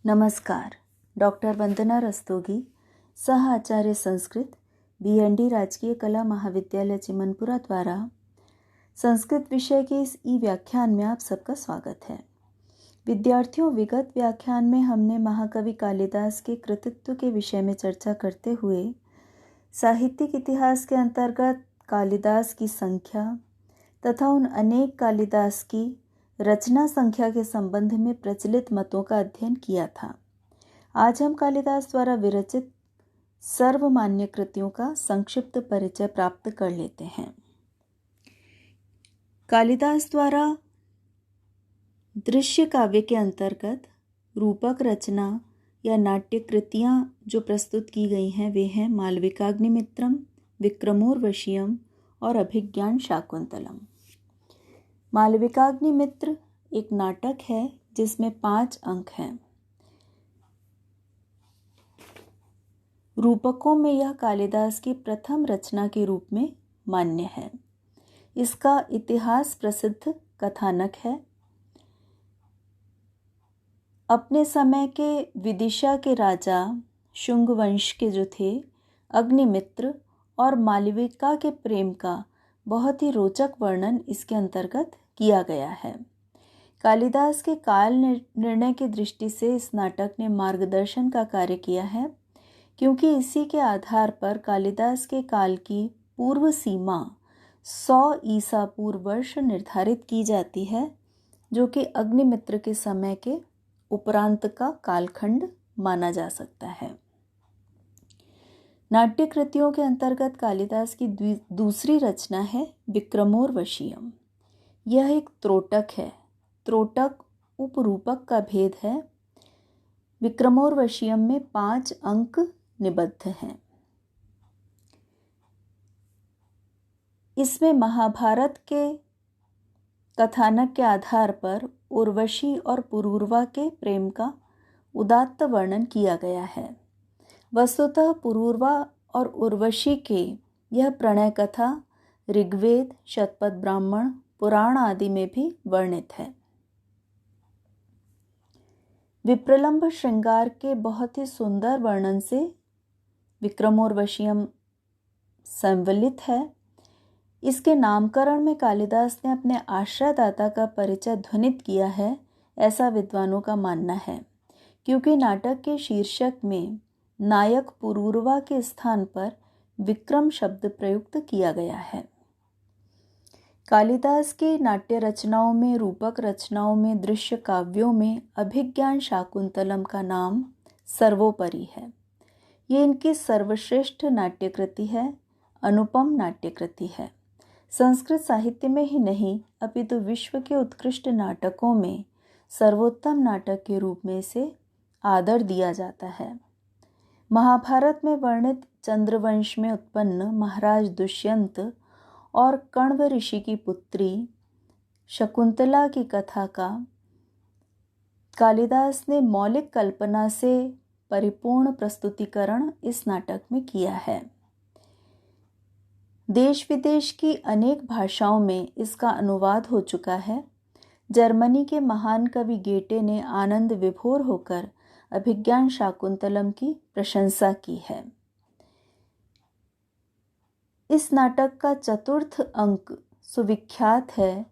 नमस्कार। डॉक्टर वंदना रस्तोगी, सह आचार्य संस्कृत, BND राजकीय कला महाविद्यालय चिमनपुरा द्वारा संस्कृत विषय के इस व्याख्यान में आप सबका स्वागत है। विद्यार्थियों, विगत व्याख्यान में हमने महाकवि कालिदास के कृतित्व के विषय में चर्चा करते हुए साहित्यिक इतिहास के अंतर्गत कालिदास की संख्या तथा उन अनेक कालिदास की रचना संख्या के संबंध में प्रचलित मतों का अध्ययन किया था। आज हम कालिदास द्वारा विरचित सर्वमान्य कृतियों का संक्षिप्त परिचय प्राप्त कर लेते हैं। कालिदास द्वारा दृश्य काव्य के अंतर्गत रूपक रचना या नाट्य कृतियाँ जो प्रस्तुत की गई हैं वे हैं मालविकाग्निमित्रम, विक्रमोर्वशीयम और अभिज्ञान शाकुंतलम। मालविकाग्निमित्र एक नाटक है जिसमें 5 अंक हैं। रूपकों में यह कालिदास की प्रथम रचना के रूप में मान्य है। इसका इतिहास प्रसिद्ध कथानक है। अपने समय के विदिशा के राजा शुंग वंश के जो थे अग्निमित्र और मालविका के प्रेम का बहुत ही रोचक वर्णन इसके अंतर्गत किया गया है। कालिदास के काल निर्णय की दृष्टि से इस नाटक ने मार्गदर्शन का कार्य किया है, क्योंकि इसी के आधार पर कालिदास के काल की पूर्व सीमा 100 ईसा पूर्व वर्ष निर्धारित की जाती है, जो कि अग्निमित्र के समय के उपरांत का कालखंड माना जा सकता है। नाट्य कृतियों के अंतर्गत कालिदास की दूसरी रचना है विक्रमोर्वशीयम। यह एक त्रोटक है। त्रोटक उपरूपक का भेद है। विक्रमोर्वशीयम में 5 अंक निबद्ध हैं। इसमें महाभारत के कथानक के आधार पर उर्वशी और पुरूरवा के प्रेम का उदात्त वर्णन किया गया है। वस्तुतः पुरूरवा और उर्वशी के यह प्रणय कथा ऋग्वेद, शतपथ ब्राह्मण, पुराण आदि में भी वर्णित है। विप्रलंभ श्रृंगार के बहुत ही सुंदर वर्णन से विक्रमोर्वशीयम संवलित है। इसके नामकरण में कालिदास ने अपने आश्रयदाता का परिचय ध्वनित किया है, ऐसा विद्वानों का मानना है, क्योंकि नाटक के शीर्षक में नायक पुरूरवा के स्थान पर विक्रम शब्द प्रयुक्त किया गया है। कालिदास की नाट्य रचनाओं में, रूपक रचनाओं में, दृश्य काव्यों में अभिज्ञान शाकुंतलम का नाम सर्वोपरि है। ये इनकी सर्वश्रेष्ठ नाट्यकृति है, अनुपम नाट्यकृति है। संस्कृत साहित्य में ही नहीं अपितु विश्व के उत्कृष्ट नाटकों में सर्वोत्तम नाटक के रूप में इसे आदर दिया जाता है। महाभारत में वर्णित चंद्रवंश में उत्पन्न महाराज दुष्यंत और कण्व ऋषि की पुत्री शकुंतला की कथा का कालिदास ने मौलिक कल्पना से परिपूर्ण प्रस्तुतिकरण इस नाटक में किया है। देश विदेश की अनेक भाषाओं में इसका अनुवाद हो चुका है। जर्मनी के महान कवि गेटे ने आनंद विभोर होकर अभिज्ञान शाकुंतलम की प्रशंसा की है। इस नाटक का 4th अंक सुविख्यात है,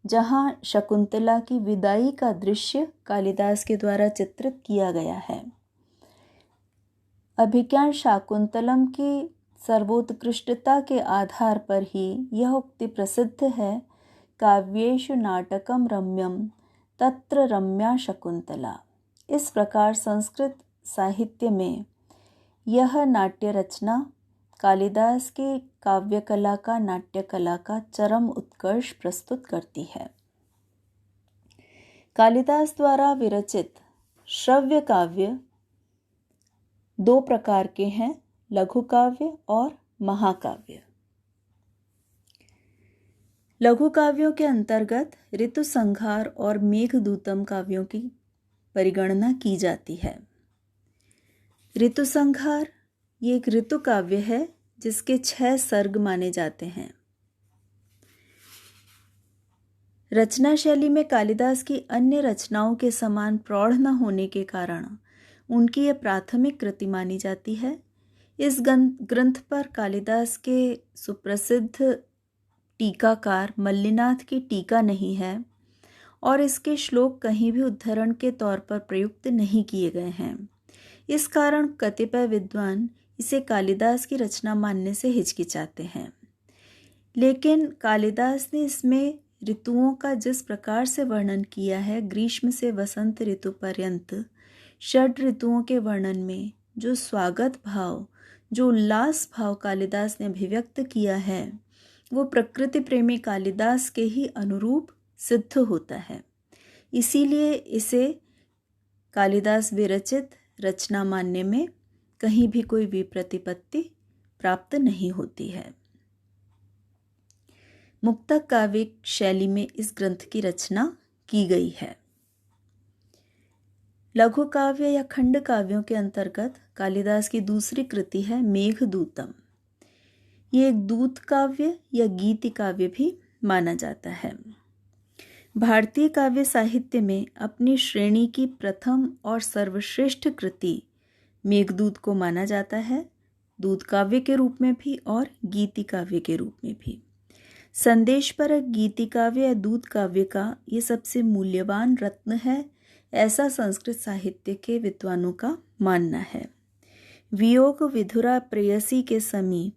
जहां शकुंतला की विदाई का दृश्य कालिदास के द्वारा चित्रित किया गया है। अभिज्ञान शाकुंतलम की सर्वोत्कृष्टता के आधार पर ही यह उक्ति प्रसिद्ध है, काव्येषु नाटकम रम्यम तत्र रम्या शकुंतला। इस प्रकार संस्कृत साहित्य में यह नाट्य रचना कालिदास की काव्य कला का, नाट्य कला का चरम उत्कर्ष प्रस्तुत करती है। कालिदास द्वारा विरचित श्रव्य काव्य 2 प्रकार के हैं, लघु काव्य और महाकाव्य। लघु काव्यों के अंतर्गत ऋतुसंहार और मेघदूतम काव्यों की परिगणना की जाती है। ऋतुसंहार ये एक ऋतु काव्य है जिसके 6 सर्ग माने जाते हैं। रचना शैली में कालिदास की अन्य रचनाओं के समान प्रौढ़ न होने के कारण उनकी यह प्राथमिक कृति मानी जाती है। इस ग्रंथ पर कालिदास के सुप्रसिद्ध टीकाकार मल्लिनाथ की टीका नहीं है और इसके श्लोक कहीं भी उद्धरण के तौर पर प्रयुक्त नहीं किए गए हैं। इस कारण कतिपय विद्वान इसे कालिदास की रचना मानने से हिचकिचाते हैं। लेकिन कालिदास ने इसमें ऋतुओं का जिस प्रकार से वर्णन किया है, ग्रीष्म से वसंत ऋतु पर्यंत षड ऋतुओं के वर्णन में जो स्वागत भाव, जो उल्लास भाव कालिदास ने अभिव्यक्त किया है, वो प्रकृति प्रेमी कालिदास के ही अनुरूप सिद्ध होता है। इसीलिए इसे कालिदास विरचित रचना मानने में कहीं भी कोई विप्रतिपत्ति प्राप्त नहीं होती है। मुक्तक काव्य शैली में इस ग्रंथ की रचना की गई है। लघु काव्य या खंड काव्यों के अंतर्गत कालिदास की दूसरी कृति है मेघदूतम। ये एक दूत काव्य या गीति काव्य भी माना जाता है। भारतीय काव्य साहित्य में अपनी श्रेणी की प्रथम और सर्वश्रेष्ठ कृति मेघदूत को माना जाता है, दूत काव्य के रूप में भी और गीति काव्य के रूप में भी। संदेशपरक गीति काव्य या दूत काव्य का ये सबसे मूल्यवान रत्न है, ऐसा संस्कृत साहित्य के विद्वानों का मानना है। वियोग विधुरा प्रेयसी के समीप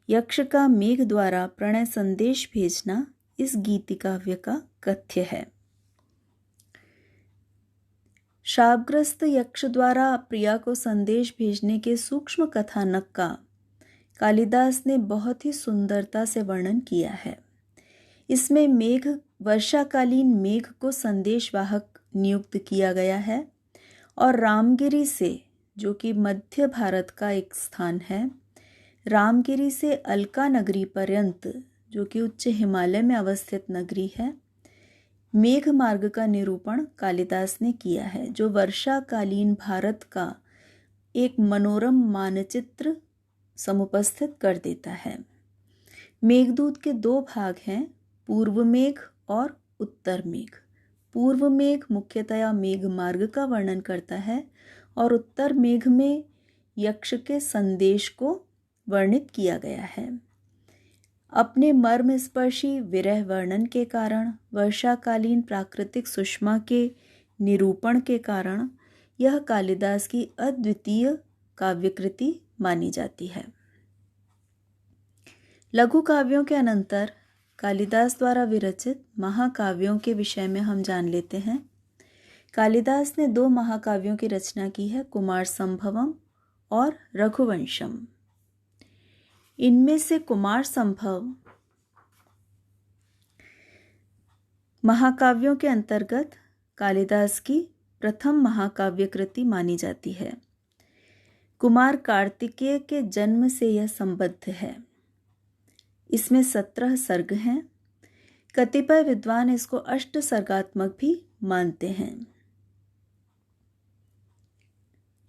यक्ष का मेघ द्वारा प्रणय संदेश भेजना इस गीति काव्य का कथ्य है। शापग्रस्त यक्ष द्वारा प्रिया को संदेश भेजने के सूक्ष्म कथानक का कालिदास ने बहुत ही सुंदरता से वर्णन किया है। इसमें मेघ, वर्षाकालीन मेघ को संदेशवाहक नियुक्त किया गया है और रामगिरी से, जो कि मध्य भारत का एक स्थान है, रामगिरी से अलका नगरी पर्यंत, जो कि उच्च हिमालय में अवस्थित नगरी है, मेघ मार्ग का निरूपण कालिदास ने किया है, जो वर्षाकालीन भारत का एक मनोरम मानचित्र समुपस्थित कर देता है। मेघदूत के दो भाग हैं, पूर्व मेघ और उत्तर मेघ। पूर्व मेघ मुख्यतया मेघ मार्ग का वर्णन करता है और उत्तर मेघ में यक्ष के संदेश को वर्णित किया गया है। अपने मर्म स्पर्शी विरह वर्णन के कारण, वर्षाकालीन प्राकृतिक सुषमा के निरूपण के कारण यह कालिदास की अद्वितीय काव्यकृति मानी जाती है। लघु काव्यों के अनंतर कालिदास द्वारा विरचित महाकाव्यों के विषय में हम जान लेते हैं। कालिदास ने दो महाकाव्यों की रचना की है, कुमार संभवम और रघुवंशम। इनमें से कुमार संभव महाकाव्यों के अंतर्गत कालिदास की प्रथम महाकाव्य कृति मानी जाती है। कुमार कार्तिकेय के जन्म से यह संबद्ध है। इसमें 17 सर्ग हैं। कतिपय विद्वान इसको अष्ट सर्गात्मक भी मानते हैं।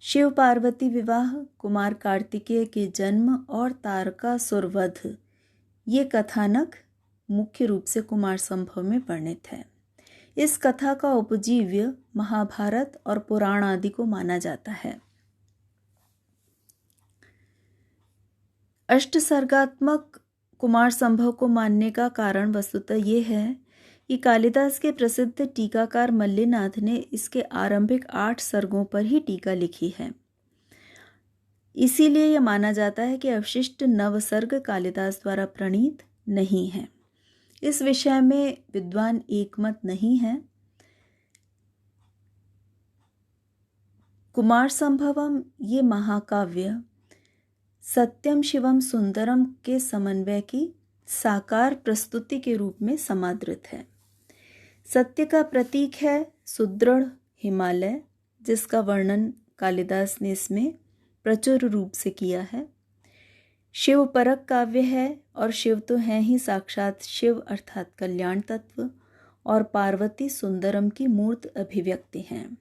शिव पार्वती विवाह, कुमार कार्तिकेय के जन्म और तारकासुर वध, ये कथानक मुख्य रूप से कुमार संभव में वर्णित है। इस कथा का उपजीव्य महाभारत और पुराण आदि को माना जाता है। अष्ट सर्गात्मक कुमार संभव को मानने का कारण वस्तुतः ये है कि कालिदास के प्रसिद्ध टीकाकार मल्लिनाथ ने इसके आरंभिक 8 सर्गों पर ही टीका लिखी है। इसीलिए यह माना जाता है कि अवशिष्ट 9 सर्ग कालिदास द्वारा प्रणीत नहीं है। इस विषय में विद्वान एकमत नहीं है। कुमार संभवम ये महाकाव्य सत्यम शिवम सुंदरम के समन्वय की साकार प्रस्तुति के रूप में समादृत है। सत्य का प्रतीक है सुदृढ़ हिमालय, जिसका वर्णन कालिदास ने इसमें प्रचुर रूप से किया है। शिव परक काव्य है और शिव तो हैं ही साक्षात शिव अर्थात कल्याण तत्व, और पार्वती सुंदरम की मूर्त अभिव्यक्ति हैं।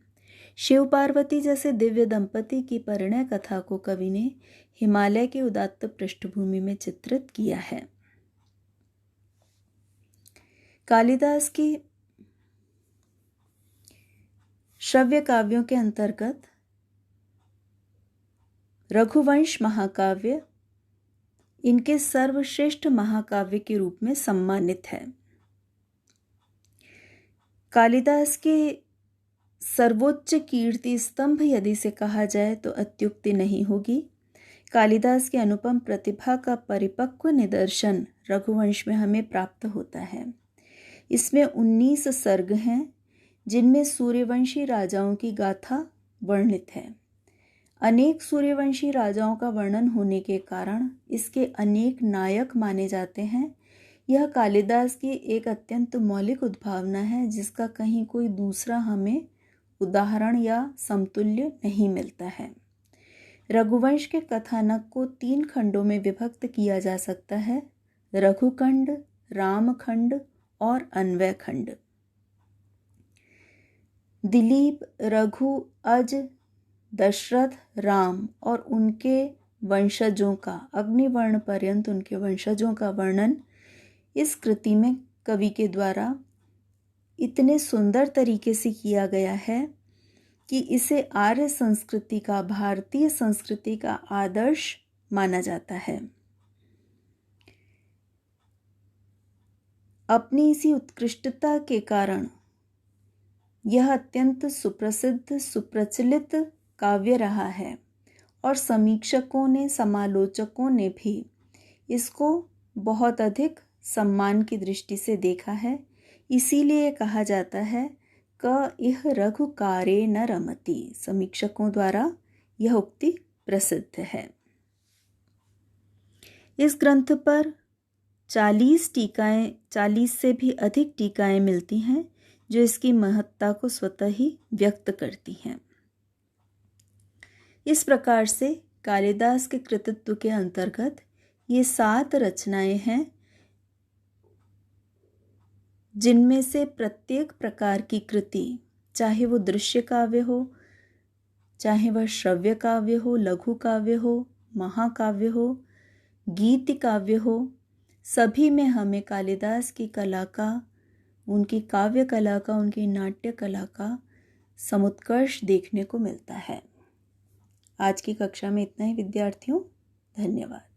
शिव पार्वती जैसे दिव्य दंपति की परिणय कथा को कवि ने हिमालय की उदात्त पृष्ठभूमि में चित्रित किया है। कालिदास की श्रव्य काव्यों के अंतर्गत रघुवंश महाकाव्य इनके सर्वश्रेष्ठ महाकाव्य के रूप में सम्मानित है। कालिदास के सर्वोच्च कीर्ति स्तंभ यदि से कहा जाए तो अत्युक्ति नहीं होगी। कालिदास के अनुपम प्रतिभा का परिपक्व निदर्शन रघुवंश में हमें प्राप्त होता है। इसमें 19 सर्ग हैं जिनमें सूर्यवंशी राजाओं की गाथा वर्णित है। अनेक सूर्यवंशी राजाओं का वर्णन होने के कारण इसके अनेक नायक माने जाते हैं। यह कालिदास की एक अत्यंत मौलिक उद्भावना है जिसका कहीं कोई दूसरा हमें उदाहरण या समतुल्य नहीं मिलता है। रघुवंश के कथानक को 3 खंडों में विभक्त किया जा सकता है: रघुखंड, रामखंड और अन्वय खंड। दिलीप, रघु, अज, दशरथ, राम और उनके वंशजों का, अग्निवर्ण पर्यंत उनके वंशजों का वर्णन इस कृति में कवि के द्वारा इतने सुंदर तरीके से किया गया है कि इसे आर्य संस्कृति का, भारतीय संस्कृति का आदर्श माना जाता है। अपनी इसी उत्कृष्टता के कारण यह अत्यंत सुप्रसिद्ध, सुप्रचलित काव्य रहा है और समीक्षकों ने, समालोचकों ने भी इसको बहुत अधिक सम्मान की दृष्टि से देखा है। इसीलिए कहा जाता है क इह रघुकारे न रमति। समीक्षकों द्वारा यह उक्ति प्रसिद्ध है। इस ग्रंथ पर 40 से भी अधिक टीकाएं मिलती हैं जो इसकी महत्ता को स्वतः ही व्यक्त करती हैं। इस प्रकार से कालिदास के कृतित्व के अंतर्गत ये 7 रचनाएं हैं जिनमें से प्रत्येक प्रकार की कृति, चाहे वो दृश्य काव्य हो, चाहे वह श्रव्य काव्य हो, लघु काव्य हो, महाकाव्य हो, गीत काव्य हो, सभी में हमें कालिदास की कला का, उनकी काव्य कला का, उनकी नाट्य कला का समुत्कर्ष देखने को मिलता है। आज की कक्षा में इतना ही विद्यार्थियों, धन्यवाद।